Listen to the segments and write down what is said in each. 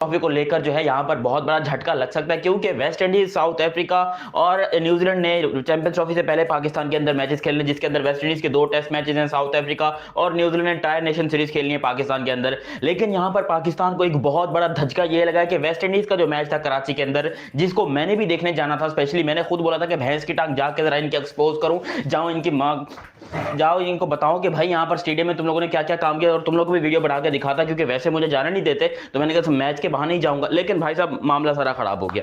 Trophy को लेकर जो है यहाँ पर बहुत बड़ा झटका लग सकता है, क्योंकि वेस्ट इंडीज, साउथ अफ्रीका और न्यूजीलैंड ने चैंपियंस ट्रॉफी से पहले पाकिस्तान के अंदर मैचेस खेलने, जिसके अंदर वेस्ट इंडीज के 2 टेस्ट मैचेस हैं, साउथ अफ्रीका और न्यूजीलैंड ने टाई नेशन सीरीज खेलनी है पाकिस्तान के अंदर। लेकिन यहाँ पर पाकिस्तान को एक बहुत बड़ा धचका ये लगा कि वेस्ट इंडीज का जो मैच था कराची के अंदर, जिसको मैंने भी देखने जाना था, स्पेशली मैंने खुद बोला था कि भैंस की टांग जाके जरा इनके एक्सपोज करूं, जाओ इनकी माँ, जाओ इनको बताओ कि भाई यहाँ पर स्टेडियम में तुम लोगों ने क्या क्या काम किया, और तुम लोग को भी वीडियो बना के दिखाता, क्योंकि वैसे मुझे जाने नहीं देते, तो मैंने कहा मैच के बहाने ही जाऊंगा। लेकिन भाई साहब मामला सारा खराब हो गया,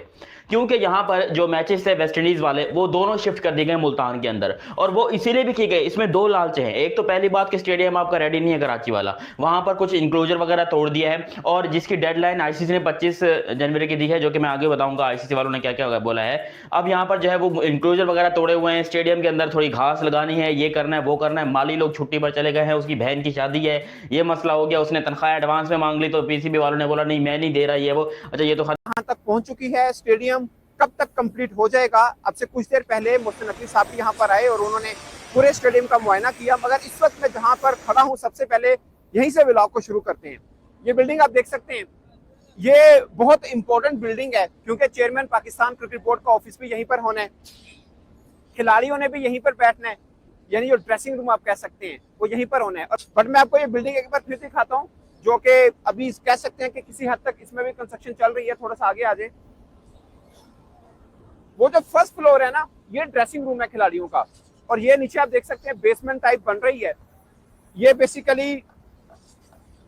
क्योंकि यहाँ पर जो मैचेस थे वेस्ट इंडीज वाले वो दोनों शिफ्ट कर दिए गए मुल्तान के अंदर, और वो इसीलिए भी किए गए, इसमें 2 लालचे हैं। एक तो पहली बात कि स्टेडियम आपका रेडी नहीं है कराची वाला, वहां पर कुछ इंक्लोजर वगैरह तोड़ दिया है, और जिसकी डेडलाइन आईसीसी ने 25 जनवरी की दी है, जो कि मैं आगे बताऊंगा आईसीसी वालों ने क्या क्या बोला है। अब यहाँ पर जो है वो इंक्लोजर वगैरह तोड़े हुए हैं, स्टेडियम के अंदर थोड़ी घास लगानी है, ये करना है वो करना है, माली लोग छुट्टी पर चले गए हैं, उसकी बहन की शादी है, ये मसला हो गया, उसने तनख्वाह एडवांस में मांग ली तो पीसीबी वालों ने बोला नहीं मैं नहीं दे रहा ये वो। अच्छा ये तो कहां तक पहुंच चुकी है, स्टेडियम कब तक कंप्लीट हो जाएगा? अब से कुछ देर पहले मोहसिन नकवी साहब भी यहाँ पर आए और उन्होंने पूरे स्टेडियम का मुआयना किया, मगर इस वक्त मैं जहाँ पर खड़ा हूँ सबसे पहले यहीं से व्लॉग को शुरू करते हैं। ये बिल्डिंग आप देख सकते हैं, ये बहुत इंपॉर्टेंट बिल्डिंग है, क्योंकि चेयरमैन पाकिस्तान क्रिकेट बोर्ड का ऑफिस भी यहीं पर होना है, खिलाड़ियों ने भी यहीं पर बैठना है, यानी जो ड्रेसिंग रूम आप कह सकते हैं वो यहीं पर होना है। और बट मैं आपको ये बिल्डिंग एक बार फिर दिखाता हूँ, जो कि अभी कह सकते हैं कि किसी हद तक इसमें भी कंस्ट्रक्शन चल रही है। थोड़ा सा आगे आ जाए, वो जो फर्स्ट फ्लोर है ना, ये ड्रेसिंग रूम है खिलाड़ियों का, और ये नीचे आप देख सकते हैं बेसमेंट टाइप बन रही है। ये बेसिकली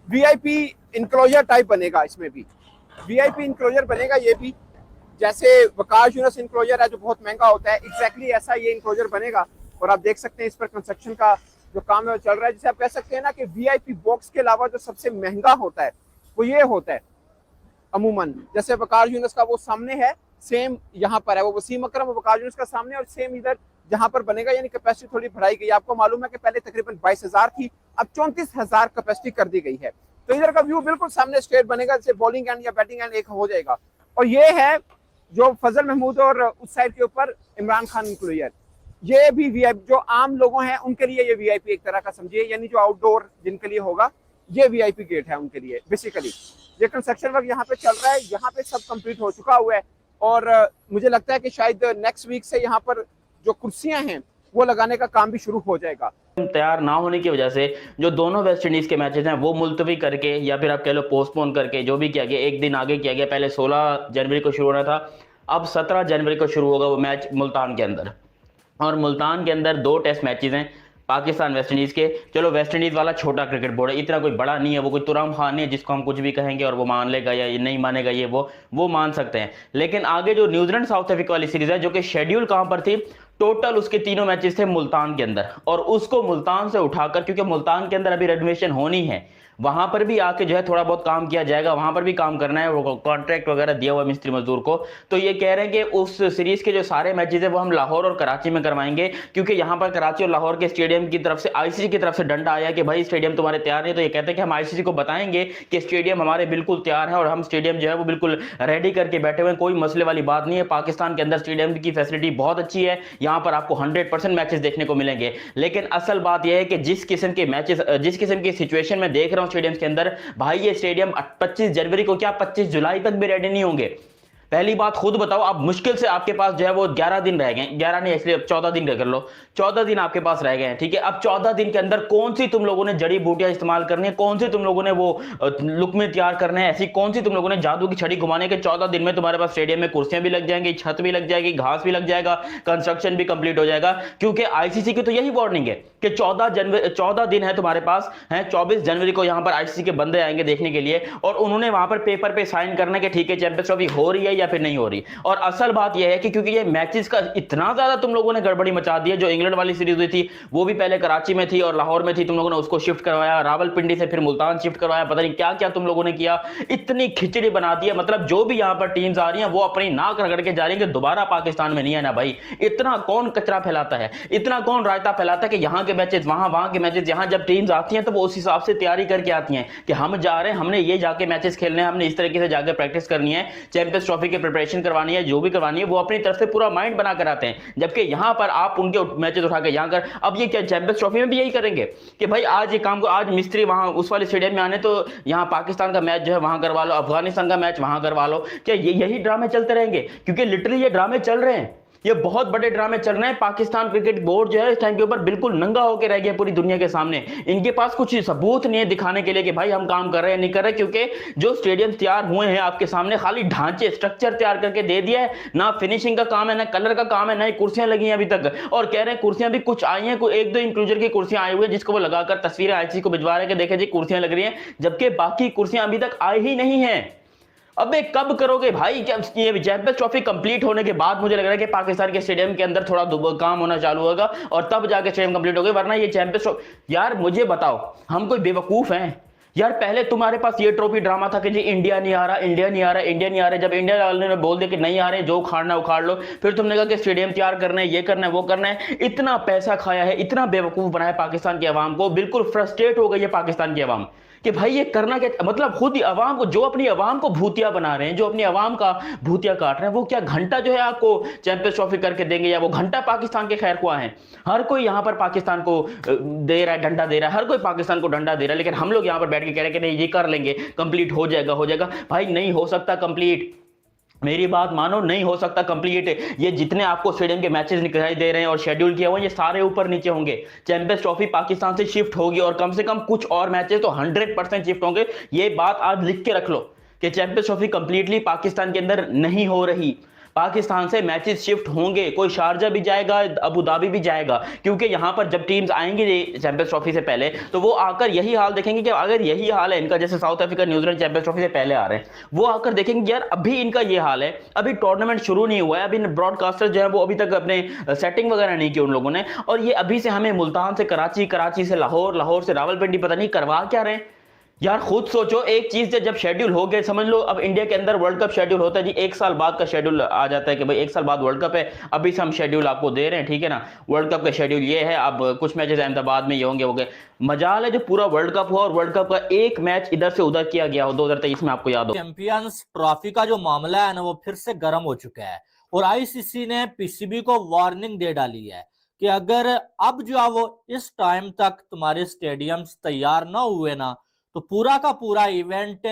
वीआईपी इंक्लोजर टाइप बनेगा, इसमें भी वीआईपी इंक्लोजर बनेगा। ये भी जैसे वकार यूनिस इंक्लोजर है जो बहुत महंगा होता है, एग्जैक्टली ऐसा ये इंक्लोजर बनेगा। और आप देख सकते हैं इस पर कंस्ट्रक्शन का जो काम है वो चल रहा है। जिसे आप कह सकते हैं ना कि वीआईपी बॉक्स के अलावा जो सबसे महंगा होता है वो ये होता है अमूमन। जैसे वकार यूनिस का वो सामने है, सेम यहाँ पर है, वो वसीम अकरम वकार यूनिस का सामने, और सेम इधर जहाँ पर बनेगा, यानी कैपेसिटी थोड़ी बढ़ाई गई। आपको मालूम है कि पहले तकरीबन 22,000 थी, अब 34,000 कैपेसिटी कर दी गई है। तो इधर का व्यू बिल्कुल सामने स्ट्रेट बनेगा, जैसे बॉलिंग एंड या बैटिंग एंड एक हो जाएगा। और ये है जो फजल महमूद और उस साइड के ऊपर इमरान खान इंक्लोजर, ये भी वीआईपी जो आम लोगों हैं उनके लिए ये वीआईपी एक तरह का समझिए, यानी जो आउटडोर जिनके लिए होगा ये वीआईपी गेट है उनके लिए। बेसिकली ये कंस्ट्रक्शन वर्क यहाँ पे चल रहा है, यहाँ पे सब कंप्लीट हो चुका हुआ है, और मुझे लगता है कि शायद नेक्स्ट वीक से यहाँ पर जो कुर्सियां हैं वो लगाने का काम भी शुरू हो जाएगा। तैयार ना होने की वजह से जो दोनों वेस्ट इंडीज के मैचेस हैं वो मुलतवी करके, या फिर आप कह लो पोस्टपोन करके, जो भी किया गया, एक दिन आगे किया गया। पहले 16 जनवरी को शुरू होना था, अब 17 जनवरी को शुरू होगा वो मैच मुल्तान के अंदर। और मुल्तान के अंदर 2 टेस्ट मैचेस हैं पाकिस्तान वेस्ट इंडीज के। चलो वेस्ट इंडीज वाला छोटा क्रिकेट बोर्ड है, इतना कोई बड़ा नहीं है, वो कोई तुराम खान नहीं है जिसको हम कुछ भी कहेंगे और वो मान लेगा या नहीं मानेगा, ये वो मान सकते हैं। लेकिन आगे जो न्यूजीलैंड साउथ अफ्रीका वाली सीरीज है, जो कि शेड्यूल कहां पर थी, टोटल उसके 3 मैचेस थे मुल्तान के अंदर, और उसको मुल्तान से उठाकर, क्योंकि मुल्तान के अंदर अभी रेनोवेशन होनी है, वहां पर भी आके जो है थोड़ा बहुत काम किया जाएगा, वहां पर भी काम करना है, वो कॉन्ट्रैक्ट वगैरह दिया हुआ मिस्त्री मजदूर को। तो ये कह रहे हैं कि उस सीरीज के जो सारे मैचेस है वो हम लाहौर और कराची में करवाएंगे, क्योंकि यहाँ पर कराची और लाहौर के स्टेडियम की तरफ से आईसीसी की तरफ से डंडा आया कि भाई स्टेडियम तुम्हारे तैयार नहीं। तो ये कहते हैं कि हम आईसीसी को बताएंगे कि स्टेडियम हमारे बिल्कुल तैयार है, और हम स्टेडियम जो है वो बिल्कुल रेडी करके बैठे हुए हैं, कोई मसले वाली बात नहीं है। पाकिस्तान के अंदर स्टेडियम की फैसिलिटी बहुत अच्छी है, यहाँ पर आपको 100% मैचेस देखने को मिलेंगे। लेकिन असल बात यह है कि जिस किस्म के मैचेस, जिस किस्म की सिचुएशन में देख रहा हूँ स्टेडियम के अंदर, भाई ये स्टेडियम 25 जनवरी को क्या 25 जुलाई तक भी रेडी नहीं होंगे। पहली बात खुद बताओ, अब मुश्किल से आपके पास जो है वो 11 दिन रह गए, 11 नहीं इसलिए 14 दिन कर लो, 14 दिन आपके पास रह गए हैं, ठीक है। अब 14 दिन के अंदर कौन सी तुम लोगों ने जड़ी बूटियां इस्तेमाल करनी है, कौन सी तुम लोगों ने वो लुकमे तैयार करने हैं, ऐसी कौन सी तुम लोगों ने जादू की छड़ी घुमाने के 14 दिन में तुम्हारे पास स्टेडियम में कुर्सियां भी लग जाएंगी, छत भी लग जाएगी, घास भी लग जाएगा, कंस्ट्रक्शन भी कंप्लीट हो जाएगा। क्योंकि आईसीसी की तो यही वार्निंग है कि 14 दिन है तुम्हारे पास, है 24 जनवरी को यहाँ पर आईसीसी के बंदे आएंगे देखने के लिए, और उन्होंने वहां पर पेपर पे साइन करना कि ठीक है चैंपियंस ट्रॉफी हो रही है या फिर नहीं हो रही। और असल बात यह है कि क्योंकि ये मैचेस का इतना ज्यादा तुम लोगों ने गड़बड़ी मचा दी है, जो इंग्लैंड वाली सीरीज हुई थी वो भी पहले कराची में थी और लाहौर में थी, तुम लोगों ने उसको शिफ्ट करवाया, रावलपिंडी से फिर मुल्तान शिफ्ट करवाया, पता नहीं क्या क्या तुम लोगों ने किया, इतनी खिचड़ी बना दी है। मतलब जो भी यहाँ पर टीम्स आ रही हैं वो अपनी नाक रगड़ के जा रही है कि दोबारा पाकिस्तान में नहीं है ना भाई। इतना कौन कचरा फैलाता है, इतना कौन रायता फैलाता है कि यहाँ के मैचेस वहां, वहां के मैचेस यहाँ। जब टीम्स आती हैं तो वो उस हिसाब से तैयारी करके आती हैं कि हम जा रहे हैं, हमने ये जाके मैचेस खेलने हैं, हमने इस तरीके से जाकर प्रैक्टिस करनी है, चैंपियंस ट्रॉफी ट्रॉफी की प्रिपरेशन करवानी है, जो भी करवानी है वो अपनी तरफ से पूरा माइंड बना कर आते हैं, जबकि यहाँ पर आप उनके मैचेस उठा के यहाँ कर, अब ये क्या चैंपियंस ट्रॉफी में भी यही करेंगे कि भाई आज ये काम को, आज मिस्त्री वहाँ उस वाले स्टेडियम में आने तो यहाँ पाकिस्तान का मैच जो है वहाँ करवा लो, अफगानिस्तान का मैच वहाँ करवा लो, क्या यही ड्रामे चलते रहेंगे? क्योंकि लिटरली ये ड्रामे चल रहे हैं, ये बहुत बड़े ड्रामे चल रहे हैं। पाकिस्तान क्रिकेट बोर्ड जो है इस टाइम के ऊपर बिल्कुल नंगा होकर रह गया पूरी दुनिया के सामने। इनके पास कुछ सबूत नहीं है दिखाने के लिए कि भाई हम काम कर रहे हैं नहीं कर रहे, क्योंकि जो स्टेडियम तैयार हुए हैं आपके सामने खाली ढांचे स्ट्रक्चर तैयार करके दे दिया है, ना फिनिशिंग का काम है, ना कलर का काम है, ना ही कुर्सियां लगी हैं अभी तक, और कह रहे हैं कुर्सियां भी कुछ आई हैं, कोई एक दो इंक्लूजर की कुर्सियां आई हुई है जिसको वो लगाकर तस्वीरें आईसीसी को भिजवा रहे हैं कि देखे जी कुर्सियां लग रही हैं, जबकि बाकी कुर्सियां अभी तक आई ही नहीं है। अबे कब करोगे भाई? क्या ये चैंपियंस ट्रॉफी कंप्लीट होने के बाद मुझे लग रहा है कि पाकिस्तान के स्टेडियम के अंदर थोड़ा काम होना चालू होगा और तब जाके स्टेडियम कंप्लीट होगा, वरना ये चैंपियंस ट्रॉफी, यार मुझे बताओ हम कोई बेवकूफ हैं? यार पहले तुम्हारे पास ये ट्रॉफी ड्रामा था कि जी इंडिया नहीं आ रहा, इंडिया नहीं आ रहा, इंडिया नहीं आ रहा। जब इंडिया वाले ने बोल दिया कि नहीं आ रहे, जो उखाड़ना उखाड़ लो, फिर तुमने कहा कि स्टेडियम तैयार करना है, ये करना है, वो करना है। इतना पैसा खाया है, इतना बेवकूफ बनाया पाकिस्तान की आवाम को, बिल्कुल फ्रस्ट्रेट हो गई है पाकिस्तान की आवाम कि भाई ये करना क्या, मतलब खुद ही आवाम को, जो अपनी आवाम को भूतिया बना रहे हैं, जो अपनी आवाम का भूतिया काट रहे हैं, वो क्या घंटा जो है आपको चैंपियंस ट्रॉफी करके देंगे, या वो घंटा पाकिस्तान के खैर ख्वाह हैं? हर कोई यहां पर पाकिस्तान को दे रहा है, डंडा दे रहा है, हर कोई पाकिस्तान को डंडा दे रहा है, लेकिन हम लोग यहां पर बैठ के कह रहे हैं कि नहीं ये कर लेंगे, कंप्लीट हो जाएगा, हो जाएगा। भाई नहीं हो सकता कंप्लीट, मेरी बात मानो, नहीं हो सकता कंप्लीट। ये जितने आपको स्टेडियम के मैचेस दिखाई दे रहे हैं और शेड्यूल किया हुआ, ये सारे ऊपर नीचे होंगे। चैंपियंस ट्रॉफी पाकिस्तान से शिफ्ट होगी और कम से कम कुछ और मैचेस तो 100% शिफ्ट होंगे। ये बात आज लिख के रख लो कि चैंपियंस ट्रॉफी कंप्लीटली पाकिस्तान के अंदर नहीं हो रही, पाकिस्तान से मैचेस शिफ्ट होंगे। कोई शारजा भी जाएगा, अबू धाबी भी जाएगा, क्योंकि यहां पर जब टीम्स आएंगी चैंपियंस ट्रॉफी से पहले तो वो आकर यही हाल देखेंगे कि अगर यही हाल है इनका, जैसे south Africa New Zealand champions trophy से पहले आ रहे हैं, वो आकर देखेंगे यार अभी इनका ये हाल है, अभी टूर्नामेंट शुरू नहीं हुआ है, अभी ब्रॉडकास्टर जो है वो अभी तक अपने सेटिंग वगैरह नहीं की उन लोगों ने, और ये अभी से हमें मुल्तान से कराची, कराची से लाहौर, लाहौर से रावलपिंडी पता नहीं करवा क्या रहे हैं। यार खुद सोचो, एक चीज जब शेड्यूल हो गए, समझ लो अब इंडिया के अंदर वर्ल्ड कप शेड्यूल होता है जी, 1 साल बाद का शेड्यूल आ जाता है कि भाई 1 साल बाद वर्ल्ड कप है, अभी से हम शेड्यूल आपको दे रहे हैं, ठीक है ना, वर्ल्ड कप का शेड्यूल ये है, अब कुछ मैचेस अहमदाबाद में ये होंगे, हो गए। मजाल है जो पूरा वर्ल्ड कप हो और वर्ल्ड कप का एक मैच इधर से उधर किया गया हो 2023 में, आपको याद हो। चैंपियंस ट्रॉफी का जो मामला है ना वो फिर से गर्म हो चुका है और आईसीसी ने पीसीबी को वार्निंग दे डाली है कि अगर अब जो है वो इस टाइम तक तुम्हारे स्टेडियम्स तैयार ना हुए ना तो पूरा का पूरा इवेंट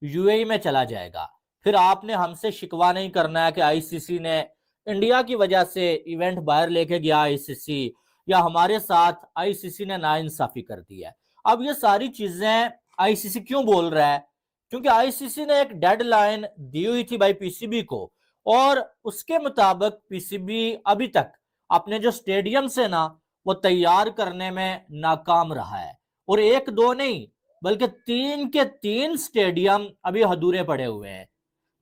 यूएई में चला जाएगा। फिर आपने हमसे शिकवा नहीं करना है कि आईसीसी ने इंडिया की वजह से इवेंट बाहर लेके गया आईसीसी, या हमारे साथ आईसीसी ने नाइंसाफी कर दी है। अब ये सारी चीजें आईसीसी क्यों बोल रहा है? क्योंकि आईसीसी ने एक डेडलाइन दी हुई थी भाई पीसीबी को, और उसके मुताबिक पीसीबी अभी तक अपने जो स्टेडियम से ना वो तैयार करने में नाकाम रहा है, और 1-2 नहीं बल्कि 3 के 3 स्टेडियम अभी अधूरे पड़े हुए हैं।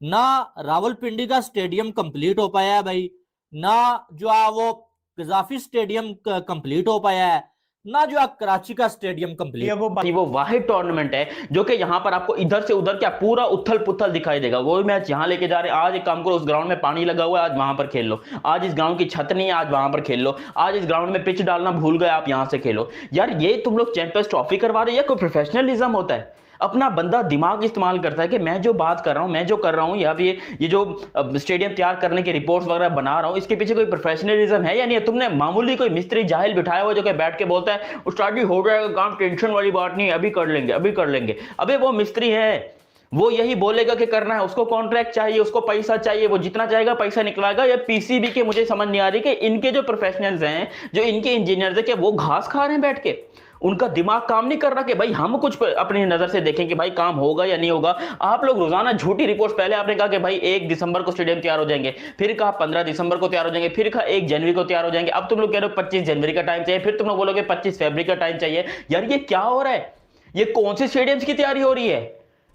ना रावलपिंडी का स्टेडियम कंप्लीट हो पाया है भाई, ना जो है वो गजाफी स्टेडियम कंप्लीट हो पाया है, ना जो है कराची का स्टेडियम कंप्लीट। वो वाहिद टूर्नामेंट है जो कि यहाँ पर आपको इधर से उधर क्या पूरा उथल पुथल दिखाई देगा। वो मैच यहाँ लेके जा रहे हैं, आज एक काम करो, उस ग्राउंड में पानी लगा हुआ है, आज वहां पर खेल लो। आज इस ग्राउंड की छत नहीं है, आज वहां पर खेल लो। आज इस ग्राउंड में पिच डालना भूल गए, आप यहाँ से खेलो। यार ये तुम लोग चैंपियंस ट्रॉफी करवा रहे हैं, या कोई प्रोफेशनलिज्म होता है? अपना बंदा दिमाग इस्तेमाल करता है कि मैं जो बात कर रहा हूं, मैं जो कर रहा हूं, या फिर ये जो स्टेडियम तैयार करने की रिपोर्ट्स वगैरह बना रहा हूं, इसके पीछे कोई प्रोफेशनलिज्म है या नहीं है? तुमने मामूली कोई मिस्त्री जाहिल बिठाया हुआ जो कि बैठ के बोलता है उस्ताद जी हो जाएगा काम, टेंशन वाली बात नहीं, अभी कर लेंगे, अभी कर लेंगे। अबे वो मिस्त्री है, वो यही बोलेगा कि करना है, उसको कॉन्ट्रैक्ट चाहिए, उसको पैसा चाहिए, वो जितना चाहेगा पैसा निकलाएगा। या पीसीबी के मुझे समझ नहीं आ रही कि इनके जो प्रोफेशनल्स हैं, जो इनके इंजीनियर्स हैं, कि वो घास खा रहे हैं बैठ के, उनका दिमाग काम नहीं कर रहा कि भाई हम कुछ अपनी नजर से देखें कि भाई काम होगा या नहीं होगा। आप लोग रोजाना झूठी रिपोर्ट्स, पहले आपने कहा कि भाई 1 दिसंबर को स्टेडियम तैयार हो जाएंगे, फिर कहा 15 दिसंबर को तैयार हो जाएंगे, फिर कहा 1 जनवरी को तैयार हो जाएंगे, अब तुम लोग कह रहे हो 25 जनवरी का टाइम चाहिए, फिर तुम लोग बोलोगे 25 फरवरी का टाइम चाहिए। यार ये क्या हो रहा है? ये कौन से स्टेडियम्स की तैयारी हो रही है?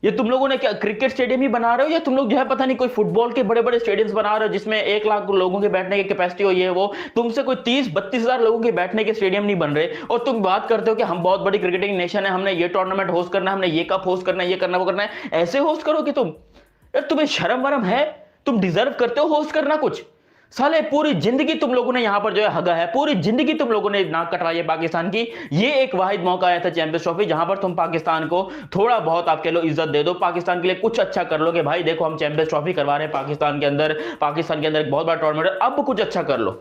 ये तुम लोगों ने क्या क्रिकेट स्टेडियम ही बना रहे हो, या तुम लोग जो है पता नहीं कोई फुटबॉल के बड़े बड़े स्टेडियम्स बना रहे हो जिसमें 1 लाख लोगों के बैठने की कैपेसिटी हो, ये वो? तुमसे कोई 30-32 हजार लोगों के बैठने के स्टेडियम नहीं बन रहे, और तुम बात करते हो कि हम बहुत बड़ी क्रिकेटिंग नेशन है, हमने ये टूर्नामेंट होस्ट करना है, हमने ये कप होस्ट करना है, ये करना वो करना है। ऐसे होस्ट करोगे तुम? यार तुम्हें शर्म वरम है? तुम डिजर्व करते हो होस्ट करना कुछ? साले पूरी जिंदगी तुम लोगों ने यहां पर जो है हगा है, पूरी जिंदगी तुम लोगों ने नाक कटवाई है पाकिस्तान की। ये एक वाहिद मौका आया था चैंपियंस ट्रॉफी, जहां पर तुम पाकिस्तान को थोड़ा बहुत आप कह लो इज्जत दे दो, पाकिस्तान के लिए कुछ अच्छा कर लो कि भाई देखो हम चैंपियंस ट्रॉफी करवा रहे हैं पाकिस्तान के अंदर, पाकिस्तान के अंदर एक बहुत बड़ा टूर्नामेंट है, अब कुछ अच्छा कर लो।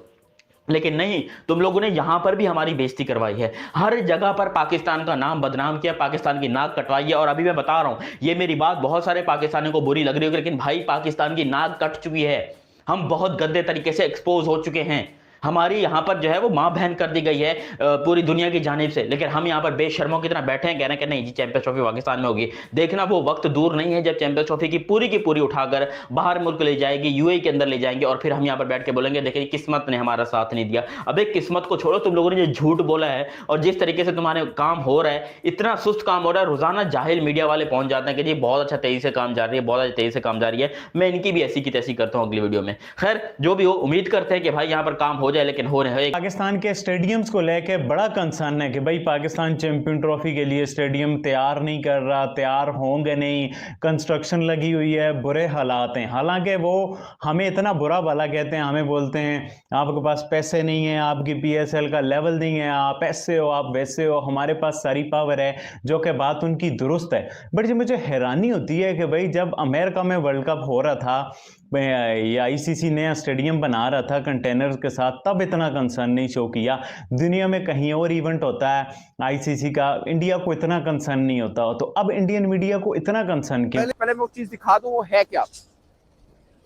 लेकिन नहीं, तुम लोगों ने यहां पर भी हमारी बेइज्जती करवाई है, हर जगह पर पाकिस्तान का नाम बदनाम किया, पाकिस्तान की नाक कटवाई है। और अभी मैं बता रहा हूं, ये मेरी बात बहुत सारे पाकिस्तानियों को बुरी लग रही होगी, लेकिन भाई पाकिस्तान की नाक कट चुकी है, हम बहुत गंदे तरीके से एक्सपोज हो चुके हैं, हमारी यहां पर जो है वो मां बहन कर दी गई है पूरी दुनिया की जानिब से। लेकिन हम यहां पर बेशर्मों की तरह बैठे हैं, कह रहे हैं कि नहीं जी चैंपियंस ट्रॉफी पाकिस्तान में होगी। देखना वो वक्त दूर नहीं है जब चैंपियंस ट्रॉफी की पूरी उठाकर बाहर मुल्क ले जाएगी, यूएई के अंदर ले जाएंगे, और फिर हम यहां पर बैठ के बोलेंगे देखिए किस्मत ने हमारा साथ नहीं दिया। अब एक किस्मत को छोड़ो, तुम लोगों ने जो झूठ बोला है और जिस तरीके से तुम्हारे काम हो रहा है, इतना सुस्त काम हो रहा है, रोजाना जाहिल मीडिया वाले पहुंच जाते हैं कि जी बहुत अच्छा तेजी से काम जा रही है, बहुत अच्छा तेजी से काम जा रही है। मैं इनकी भी ऐसी की तैसी करता हूं अगली वीडियो में। खैर जो भी हो, उम्मीद करते हैं कि भाई यहां पर काम हो जाए, लेकिन हो रहे हैं। पाकिस्तान के स्टेडियम्स को लेके बड़ा कंसर्न है कि भाई पाकिस्तान चैंपियन ट्रॉफी के लिए स्टेडियम तैयार नहीं कर रहा, तैयार होंगे नहीं, कंस्ट्रक्शन लगी हुई है, बुरे हालात हैं। हालांकि वो हमें इतना बुरा भला कहते हैं, हमें बोलते हैं आपके पास पैसे नहीं है, आपकी पीएसएल का लेवल नहीं है, आप ऐसे हो आप वैसे हो, हमारे पास सारी पावर है, जो कि बात उनकी दुरुस्त है। बट जो मुझे हैरानी होती है कि भाई जब अमेरिका में वर्ल्ड कप हो रहा था, ये आईसीसी नया स्टेडियम बना रहा था कंटेनर्स के साथ, तब इतना कंसर्न नहीं शो किया। दुनिया में कहीं और इवेंट होता है आईसीसी का, इंडिया को इतना कंसर्न नहीं होता, तो अब इंडियन मीडिया को इतना कंसर्न क्यों? पहले मैं वो चीज दिखा दूं, वो है क्या।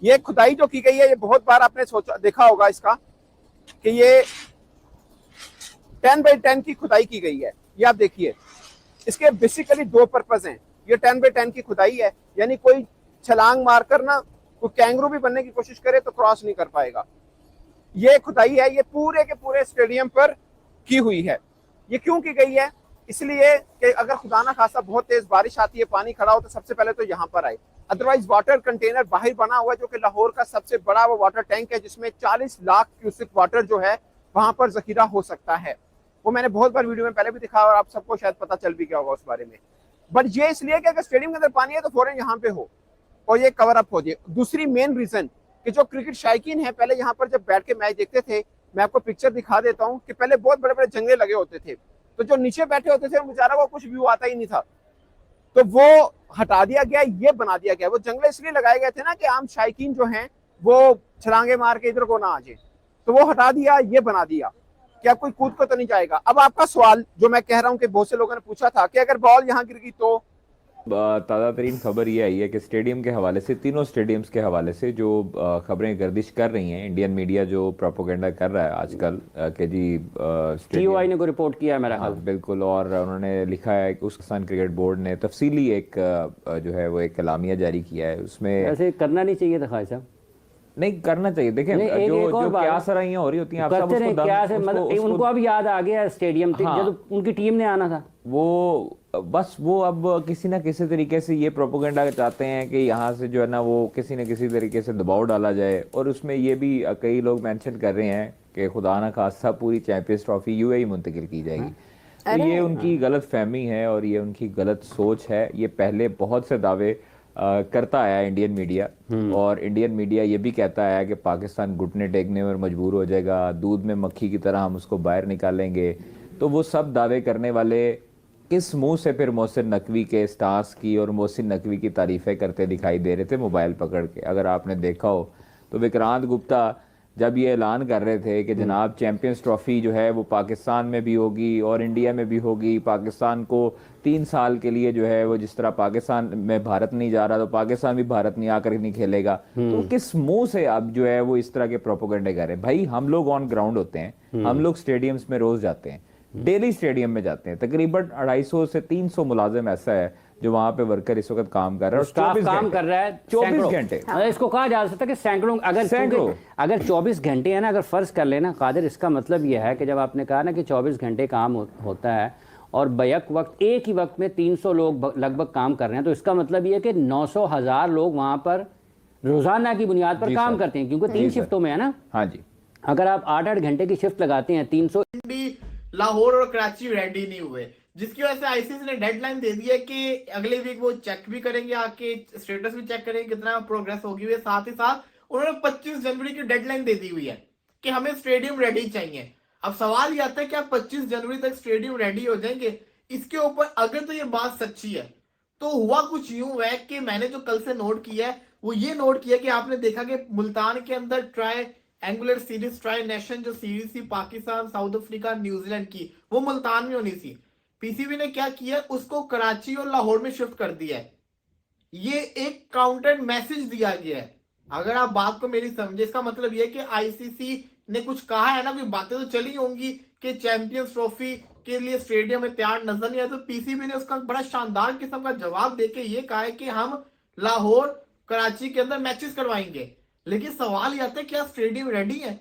ये खुदाई जो की गई है, ये बहुत बार आपने सोचा देखा होगा इसका कि ये 10x10 की खुदाई की गई है। ये आप देखिए, इसके बेसिकली दो पर्पस हैं। ये 10x10 की खुदाई है, यानी कोई छलांग मारकर ना कोई कैंगरू भी बनने की कोशिश करे तो क्रॉस नहीं कर पाएगा। ये खुदाई है, ये पूरे के पूरे स्टेडियम पर की हुई है। ये क्यों की गई है? इसलिए कि अगर खुदा ना खासा बहुत तेज बारिश आती है, पानी खड़ा हो, तो सबसे पहले तो यहाँ पर आए। अदरवाइज वाटर कंटेनर बाहर बना हुआ है, जो कि लाहौर का सबसे बड़ा वो वाटर टैंक है, जिसमें 40 लाख क्यूसिक वाटर जो है वहां पर जखीरा हो सकता है। वो मैंने बहुत बार वीडियो में पहले भी दिखाया और आप सबको शायद पता चल भी गया होगा उस बारे में। बट ये इसलिए कि अगर स्टेडियम के अंदर पानी है तो फौरन यहाँ पे हो और ये कवर अप हो जाए। दूसरी मेन रीजन कि जो क्रिकेट शायकीन है, पहले यहाँ पर जब बैठ के मैच देखते थे, मैं आपको पिक्चर दिखा देता हूँ कि पहले बहुत बड़े बड़े जंगले लगे होते थे, तो जो नीचे बैठे होते थे बेचारा को कुछ व्यू आता ही नहीं था, तो वो हटा दिया गया, ये बना दिया गया। वो जंगले इसलिए लगाए गए थे ना कि आम शायकीन जो हैं वो छलांगे मार के इधर को ना आ जाए, तो वो हटा दिया, ये बना दिया कि अब कोई कूद को तो नहीं जाएगा। अब आपका सवाल जो मैं कह रहा हूँ कि बहुत से लोगों ने पूछा था कि अगर बॉल यहाँ गिर गई तो। ताज़ा तरीन खबर ये आई है कि स्टेडियम के हवाले से, तीनों स्टेडियम्स के हवाले से जो खबरें गर्दिश कर रही हैं, इंडियन मीडिया जो प्रोपोगेंडा कर रहा है आजकल कि जी टीओआई ने को रिपोर्ट किया है मेरा ख्याल। बिल्कुल, और उन्होंने लिखा है कि पाकिस्तान क्रिकेट बोर्ड ने तफसीली एक जो है वो एक कलामिया जारी किया है। उसमें ऐसे करना नहीं चाहिए था खाई साहब, नहीं करना चाहिए। देखें जो क्या सराहियां हो रही होती हैं, आप सब उसको क्या से मतलब उनको अब याद आ गया स्टेडियम थे जब उनकी टीम ने आना था, वो बस वो अब किसी ना किसी तरीके से ये प्रोपोगेंडा चाहते हैं कि यहाँ से जो है ना वो किसी न किसी तरीके से दबाव डाला जाए। और उसमें ये भी कई लोग मेंशन कर रहे हैं कि खुदा ना खासा पूरी चैंपियंस ट्रॉफी यूएई मुंतकिल की जाएगी। तो ये उनकी गलत फहमी है और ये उनकी गलत सोच है। ये पहले बहुत से दावे करता आया इंडियन मीडिया, और इंडियन मीडिया ये भी कहता है कि पाकिस्तान घुटने टेकने में मजबूर हो जाएगा, दूध में मक्खी की तरह हम उसको बाहर निकालेंगे। तो वो सब दावे करने वाले किस मुंह से फिर मोहसिन नकवी के स्टार्स की और मोहसिन नकवी की तारीफें करते दिखाई दे रहे थे मोबाइल पकड़ के? अगर आपने देखा हो तो विक्रांत गुप्ता जब ये ऐलान कर रहे थे कि जनाब चैंपियंस ट्रॉफी जो है वो पाकिस्तान में भी होगी और इंडिया में भी होगी, पाकिस्तान को 3 साल के लिए जो है वो जिस तरह पाकिस्तान में भारत नहीं जा रहा तो पाकिस्तान भी भारत नहीं आकर नहीं खेलेगा, तो किस मुंह से अब जो है वो इस तरह के प्रोपोगेंडे कर रहे हैं? भाई हम लोग ऑन ग्राउंड होते हैं, हम लोग स्टेडियम्स में रोज जाते हैं, डेली स्टेडियम में जाते हैं। तकरीबन 250 से 300 मुलाजिम ऐसा है जो वहां पे वर्कर इस वक्त काम कर रहा है, स्टाफ काम कर रहा है 24 घंटे। इसको कहा जा सकता है कि सैकड़ों, अगर 24 घंटे है ना, अगर फर्ज कर लेना कादिर, इसका मतलब यह है कि जब आपने कहा ना कि 24 घंटे काम होता है और बैक वक्त एक ही वक्त में 300 लोग लगभग काम कर रहे हैं, तो इसका मतलब यह है कि 900,000 लोग वहां पर रोजाना की बुनियाद पर काम करते हैं, क्योंकि 3 शिफ्टों में है ना। हाँ जी, अगर आप 8-8 घंटे की शिफ्ट लगाते हैं, 300 लाहौर और कराची रेडी नहीं हुए, जिसकी वजह से आईसीसी ने डेडलाइन दे दी है कि अगले वीक वो चेक भी करेंगे, आके स्टेटस भी चेक करेंगे कितना प्रोग्रेस होगी हुई, साथ ही साथ उन्होंने 25 जनवरी की डेडलाइन दे दी हुई है कि हमें स्टेडियम रेडी चाहिए। अब सवाल ये आता है कि आप 25 जनवरी तक स्टेडियम रेडी हो जाएंगे? इसके ऊपर अगर तो ये बात सच्ची है तो हुआ कुछ यूं है कि मैंने जो कल से नोट किया है वो ये नोट किया कि आपने देखा कि मुल्तान के अंदर try angular series tri nation जो सीरीज थी पाकिस्तान, साउथ अफ्रीका, न्यूजीलैंड की, वो मुल्तान में होनी थी। पीसीबी ने क्या किया, उसको कराची और लाहौर में शिफ्ट कर दिया है। ये एक काउंटर मैसेज दिया गया है। अगर आप बात को मेरी समझे, इसका मतलब ये कि आईसीसी ने कुछ कहा है ना, कोई बातें तो चली होंगी कि चैंपियंस ट्रॉफी के लिए स्टेडियम में तैयार नजर नहीं आया, तो पीसीबी ने उसका बड़ा शानदार किस्म का जवाब देके ये कहा है कि हम लाहौर, कराची के अंदर मैचेस करवाएंगे। लेकिन सवाल ये आता है क्या स्टेडियम रेडी है?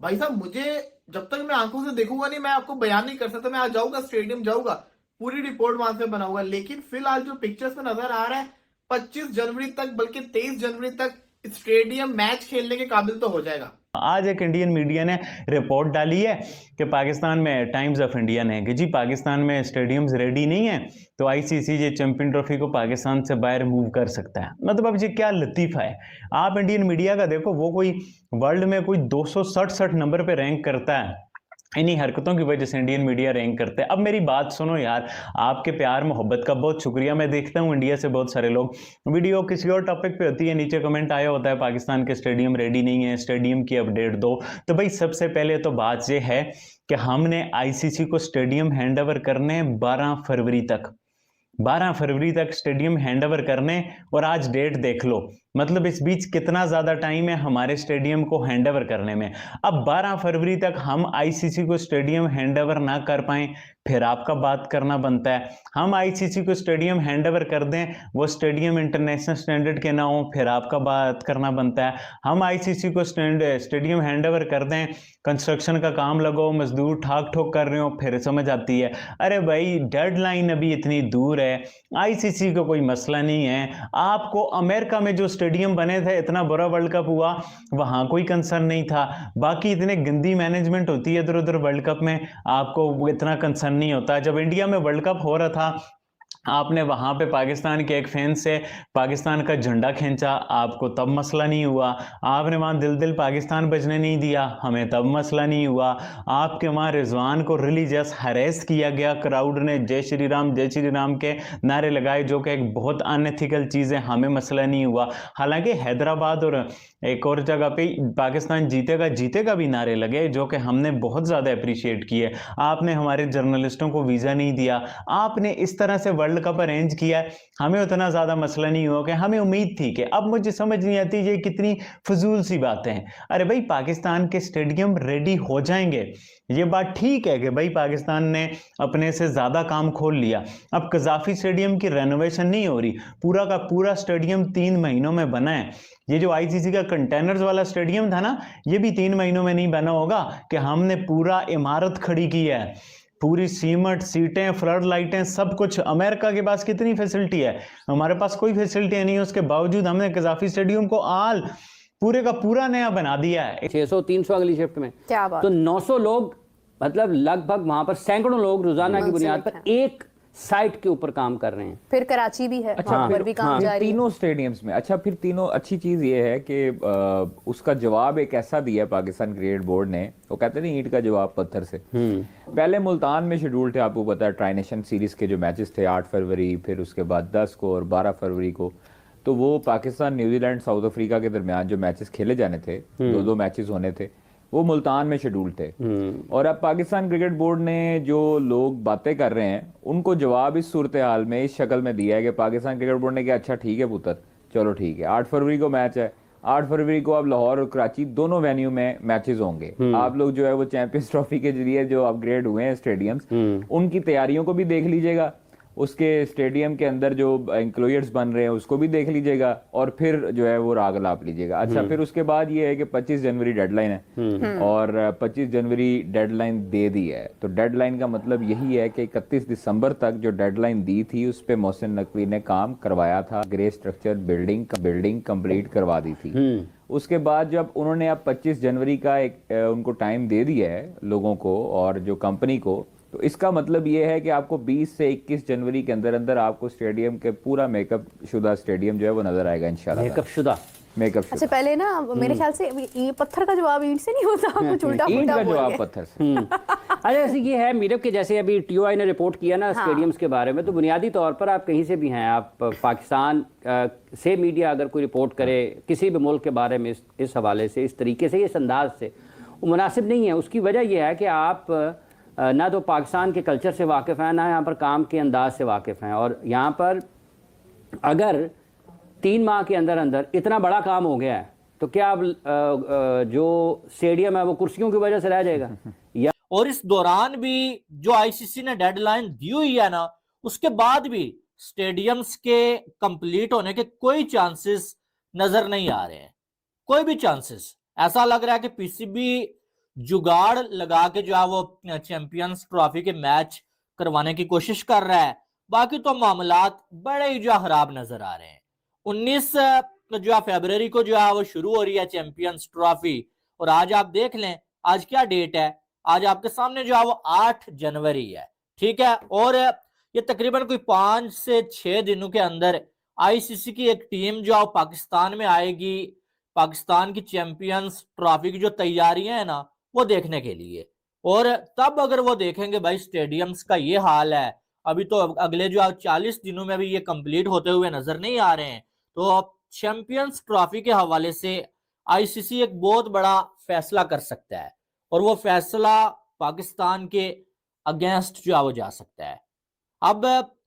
भाई साहब, मुझे जब तक मैं आंखों से देखूंगा नहीं, मैं आपको बयान नहीं कर सकता। मैं आज जाऊंगा स्टेडियम, जाऊंगा, पूरी रिपोर्ट वहां से बनाऊंगा, लेकिन फिलहाल जो पिक्चर्स में नजर आ रहा है 25 जनवरी तक, बल्कि 23 जनवरी तक स्टेडियम मैच खेलने के काबिल तो हो जाएगा। आज एक इंडियन मीडिया ने रिपोर्ट डाली है कि पाकिस्तान में, टाइम्स ऑफ इंडिया ने, कि जी पाकिस्तान में स्टेडियम्स रेडी नहीं है तो आईसीसी ये चैंपियन ट्रॉफी को पाकिस्तान से बाहर मूव कर सकता है। मतलब अब ये क्या लतीफ़ा है। आप इंडियन मीडिया का देखो, वो कोई वर्ल्ड में कोई 267 नंबर पे रैंक करता है। इन्हीं हरकतों की वजह से इंडियन मीडिया रैंक करते हैं। अब मेरी बात सुनो यार, आपके प्यार मोहब्बत का बहुत शुक्रिया। मैं देखता हूँ इंडिया से बहुत सारे लोग, वीडियो किसी और टॉपिक पे होती है, नीचे कमेंट आया होता है पाकिस्तान के स्टेडियम रेडी नहीं है, स्टेडियम की अपडेट दो। तो भाई सबसे पहले तो बात यह है कि हमने आईसीसी को स्टेडियम हैंडओवर करने 12 फरवरी तक, 12 फरवरी तक स्टेडियम हैंडओवर करने, और आज डेट देख लो, मतलब इस बीच कितना ज़्यादा टाइम है हमारे स्टेडियम को हैंडओवर करने में। अब 12 फरवरी तक हम आईसीसी को स्टेडियम हैंडओवर ना कर पाएं, फिर आपका बात करना बनता है। हम आईसीसी को स्टेडियम हैंडओवर कर दें, वो स्टेडियम इंटरनेशनल स्टैंडर्ड के ना हो, फिर आपका बात करना बनता है। हम आईसीसी को स्टेडियम हैंडओवर कर दें, कंस्ट्रक्शन का काम लगो, मजदूर ठाक ठोक कर रहे हो, फिर समझ आती है अरे भाई डेडलाइन अभी इतनी दूर है, आईसीसी को कोई मसला नहीं है। आपको अमेरिका में जो स्टेडियम बने थे, इतना बुरा वर्ल्ड कप हुआ, वहां कोई कंसर्न नहीं था। बाकी इतने गंदी मैनेजमेंट होती है इधर उधर वर्ल्ड कप में, आपको इतना कंसर्न नहीं होता। जब इंडिया में वर्ल्ड कप हो रहा था, आपने वहां पे पाकिस्तान के एक फैन से पाकिस्तान का झंडा खींचा, आपको तब मसला नहीं हुआ। आपने वहां दिल दिल पाकिस्तान बजने नहीं दिया, हमें तब मसला नहीं हुआ। आपके वहां रिजवान को रिलीजियस हरेस किया गया, क्राउड ने जय श्री राम के नारे लगाए, जो कि एक बहुत अनएथिकल चीज़ है, हमें मसला नहीं हुआ। हालांकि हैदराबाद और एक और जगह पे पाकिस्तान जीतेगा भी नारे लगे, जो कि हमने बहुत ज़्यादा अप्रिशिएट किए। आपने हमारे जर्नलिस्टों को वीज़ा नहीं दिया, आपने इस तरह से वर्ल्ड कप अरेंज किया है, हमें उतना ज़्यादा मसला नहीं हुआ कि हमें उम्मीद थी कि, अब मुझे समझ नहीं आती ये कितनी फजूल सी बातें हैं। अरे भाई पाकिस्तान के स्टेडियम रेडी हो जाएंगे, ये बात ठीक है कि भाई पाकिस्तान ने अपने से ज़्यादा काम खोल लिया। अब कजाफी स्टेडियम की रेनोवेशन नहीं हो रही, पूरा का पूरा स्टेडियम 3 महीनों में बना है। ये जो आईसीसी का कंटेनर्स वाला स्टेडियम था ना, ये भी 3 महीनों में नहीं बना होगा कि हमने पूरा इमारत खड़ी की है, पूरी सीमेंट, सीटें, फ्लड लाइटें, सब कुछ। अमेरिका के पास कितनी फैसिलिटी है, हमारे पास कोई फैसिलिटी नहीं है, उसके बावजूद हमने कजाफी स्टेडियम को पूरे का पूरा नया बना दिया है। 600-300 अगली शिफ्ट में, क्या बात। तो 900 लोग, मतलब लगभग वहां पर सैकड़ों लोग रोजाना की बुनियाद पर एक साइट के ऊपर काम कर रहे हैं। फिर कराची भी है, अच्छा, वहाँ पर भी काम जारी है। तीनों स्टेडियम्स में। अच्छा, फिर तीनों, अच्छी चीज ये है कि उसका जवाब एक ऐसा दिया पाकिस्तान क्रिकेट बोर्ड ने, वो कहते नहीं ईंट का जवाब पत्थर से। पहले मुल्तान में शेड्यूल थे, आपको पता है, ट्राई नेशन सीरीज के जो मैचेस थे 8 फरवरी, फिर उसके बाद 10 को और 12 फरवरी को, तो वो पाकिस्तान, न्यूजीलैंड, साउथ अफ्रीका के दरमियान जो मैचेस खेले जाने थे, 2-2 मैचेस होने थे, वो मुल्तान में शेड्यूल थे। और अब पाकिस्तान क्रिकेट बोर्ड ने, जो लोग बातें कर रहे हैं, उनको जवाब इस सूरत हाल में, इस शक्ल में दिया है कि पाकिस्तान क्रिकेट बोर्ड ने कहा अच्छा ठीक है पुत्र, चलो ठीक है, 8 फरवरी को मैच है, 8 फरवरी को अब लाहौर और कराची दोनों वेन्यू में मैचेस होंगे। आप लोग जो है वो चैंपियंस ट्रॉफी के जरिए जो अपग्रेड हुए हैं स्टेडियम्स, उनकी तैयारियों को भी देख लीजिएगा, उसके स्टेडियम के अंदर जो इंक्लोजर्स बन रहे हैं उसको भी देख लीजिएगा, और फिर जो है वो राग लाप लीजिएगा। अच्छा, फिर उसके बाद ये है कि 25 जनवरी डेडलाइन है, और 25 जनवरी डेडलाइन दे दी है, तो डेडलाइन का मतलब यही है कि 31 दिसंबर तक जो डेडलाइन दी थी उस पे मोहसिन नकवी ने काम करवाया था, ग्रे स्ट्रक्चर बिल्डिंग कंप्लीट करवा दी थी। उसके बाद जब उन्होंने अब 25 जनवरी का एक उनको टाइम दे दिया है लोगों को और जो कंपनी को, तो इसका मतलब ये है कि आपको 20 से 21 जनवरी के अंदर अंदर आपको स्टेडियम के पूरा मेकअप शुदा स्टेडियम जो है वो नजर आएगा इंशाल्लाह। मेकअप शुदा मेकअप अच्छा पहले ना मेरे ख्याल से ये पत्थर का जवाब ईंट से नहीं होता, कुछ उल्टा ईंट पुल्टा का बोल जवाब गए। पत्थर से। अच्छा ऐसे ये है मीरब के, जैसे अभी टीओआई ने रिपोर्ट किया ना स्टेडियम्स के बारे में, तो बुनियादी तौर पर आप कहीं से भी हैं, आप पाकिस्तान से मीडिया अगर कोई रिपोर्ट करे किसी भी मुल्क के बारे में इस हवाले से, इस तरीके से, इस अंदाज से, वो मुनासिब नहीं है। उसकी वजह यह है कि आप ना तो पाकिस्तान के कल्चर से वाकिफ़ हैं, ना यहाँ पर काम के अंदाज से वाकिफ़ हैं। और यहाँ पर अगर 3 माह के अंदर अंदर इतना बड़ा काम हो गया है तो क्या अब जो स्टेडियम है वो कुर्सियों की वजह से रह जाएगा? या और इस दौरान भी जो आईसीसी ने डेडलाइन दी हुई है ना, उसके बाद भी स्टेडियम्स के कंप्लीट होने के कोई चांसेस नजर नहीं आ रहे हैं, कोई भी चांसेस। ऐसा लग रहा है कि पीसीबी जुगाड़ लगा के जो है वो चैंपियंस ट्रॉफी के मैच करवाने की कोशिश कर रहा है। बाकी तो मामलात बड़े ही जो है खराब नजर आ रहे हैं। 19 जो है फरवरी को जो है वो शुरू हो रही है चैंपियंस ट्रॉफी, और आज आप देख लें आज क्या डेट है, आज आपके सामने जो है वो 8 जनवरी है, ठीक है। और ये तकरीबन कोई 5 से 6 दिनों के अंदर आईसीसी की एक टीम जो है पाकिस्तान में आएगी, पाकिस्तान की चैंपियंस ट्रॉफी की जो तैयारियां है ना वो देखने के लिए। और तब अगर वो देखेंगे भाई स्टेडियम्स का ये हाल है, अभी तो अगले जो 40 दिनों में भी ये कंप्लीट होते हुए नजर नहीं आ रहे हैं, तो चैंपियंस ट्रॉफी के हवाले से आईसीसी एक बहुत बड़ा फैसला कर सकता है, और वो फैसला पाकिस्तान के अगेंस्ट जो है वो जा सकता है। अब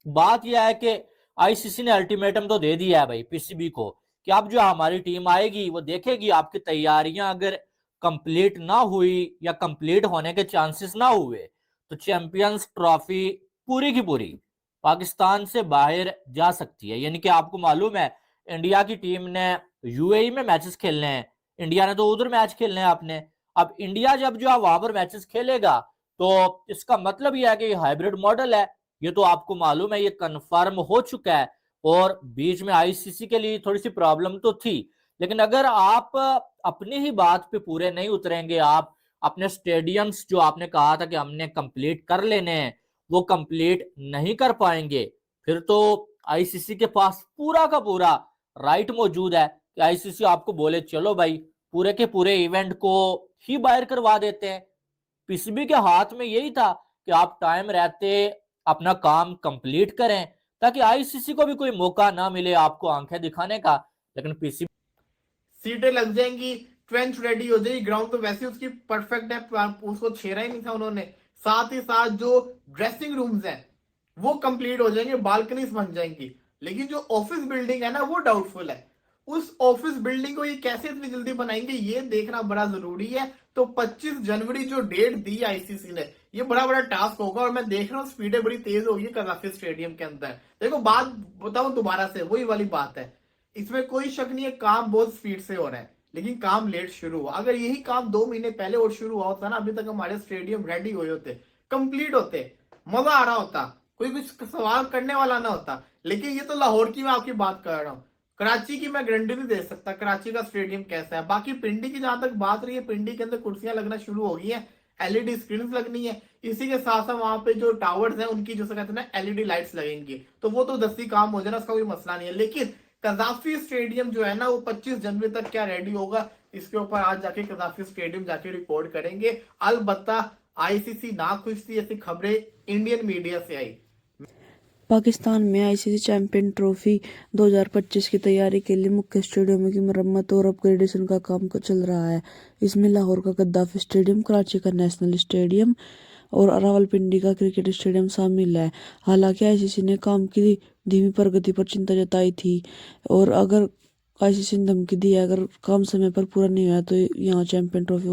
बात यह है कि आईसीसी ने अल्टीमेटम तो दे दिया है भाई पीसीबी को कि अब जो हमारी टीम आएगी वो देखेगी आपकी तैयारियां अगर कंप्लीट ना हुई या कंप्लीट होने के चांसेस ना हुए तो चैंपियंस ट्रॉफी पूरी की पूरी पाकिस्तान से बाहर जा सकती है। यानी कि आपको मालूम है इंडिया की टीम ने यूएई में मैचेस खेलने हैं, इंडिया ने तो उधर मैच खेलने हैं आपने। अब इंडिया जब जो है वहां पर मैचेस खेलेगा तो इसका मतलब यह है कि हाइब्रिड मॉडल है, ये तो आपको मालूम है, ये कंफर्म हो चुका है। और बीच में आईसीसी के लिए थोड़ी सी प्रॉब्लम तो थी, लेकिन अगर आप अपनी ही बात पे पूरे नहीं उतरेंगे, आप अपने स्टेडियम्स जो आपने कहा था कि हमने कंप्लीट कर लेने हैं वो कंप्लीट नहीं कर पाएंगे, फिर तो आईसीसी के पास पूरा का पूरा राइट मौजूद है कि आईसीसी आपको बोले चलो भाई पूरे के पूरे इवेंट को ही बाहर करवा देते हैं। पीसीबी के हाथ में यही था कि आप टाइम रहते अपना काम कंप्लीट करें ताकि आईसीसी को भी कोई मौका ना मिले आपको आंखें दिखाने का। लेकिन पीसीबी सीटें लग जाएंगी, ट्रेंच रेडी हो जाएगी, ग्राउंड तो वैसे उसकी परफेक्ट है, उसको छेड़ा ही नहीं था उन्होंने। साथ ही साथ जो ड्रेसिंग रूम्स हैं वो कंप्लीट हो जाएंगे, बालकनीज बन जाएंगी। लेकिन जो ऑफिस बिल्डिंग है ना वो डाउटफुल है। उस ऑफिस बिल्डिंग को ये कैसे इतनी जल्दी बनाएंगे ये देखना बड़ा जरूरी है। तो 25 जनवरी जो डेट दी आईसीसी ने, ये बड़ा बड़ा टास्क होगा। और मैं देख रहा हूँ स्पीडें बड़ी तेज होगी कजाफी स्टेडियम के अंदर। देखो बात बताऊं दोबारा से, वही वाली बात है, इसमें कोई शक नहीं है, काम बहुत स्पीड से हो रहा है, लेकिन काम लेट शुरू हुआ। अगर यही काम 2 महीने पहले और शुरू हुआ होता ना, अभी तक हमारे स्टेडियम रेडी हुए होते, कंप्लीट होते, मजा आ रहा होता, कोई कुछ सवाल करने वाला ना होता। लेकिन ये तो लाहौर की मैं आपकी बात कर रहा हूँ, कराची की मैं गारंटी नहीं दे सकता कराची का स्टेडियम कैसा है। बाकी पिंडी की जहां तक बात रही है, पिंडी के अंदर कुर्सियां लगना शुरू हो गई है, एलईडी स्क्रीन लगनी है। इसी के साथ साथ वहां पे जो टावर्स हैं उनकी जो कहते हैं ना एलईडी लाइट्स लगेंगी, तो वो तो दस्ती काम हो जाना, उसका कोई मसला नहीं है। लेकिन कजाफी स्टेडियम जो है ना वो 25 जनवरी तक क्या रेडी होगा, इसके ऊपर आज जाके कजाफी स्टेडियम जाके रिपोर्ट करेंगे। अलबत्ता आईसीसी ना खुश थी, ऐसी खबरें इंडियन मीडिया से आई। पाकिस्तान में आईसीसी चैंपियन ट्रॉफी 2025 की तैयारी के लिए मुख्य स्टेडियमों की मरम्मत और अपग्रेडेशन का काम चल रहा है। इसमें लाहौर का गद्दाफी स्टेडियम, कराची का नेशनल स्टेडियम और रावलपिंडी का क्रिकेट स्टेडियम शामिल है। हालांकि आईसीसी ने काम की धीमी प्रगति पर चिंता जताई थी और अगर आईसीसी ने धमकी दी है अगर काम समय पर पूरा नहीं हुआ तो यहाँ चैंपियन ट्रॉफी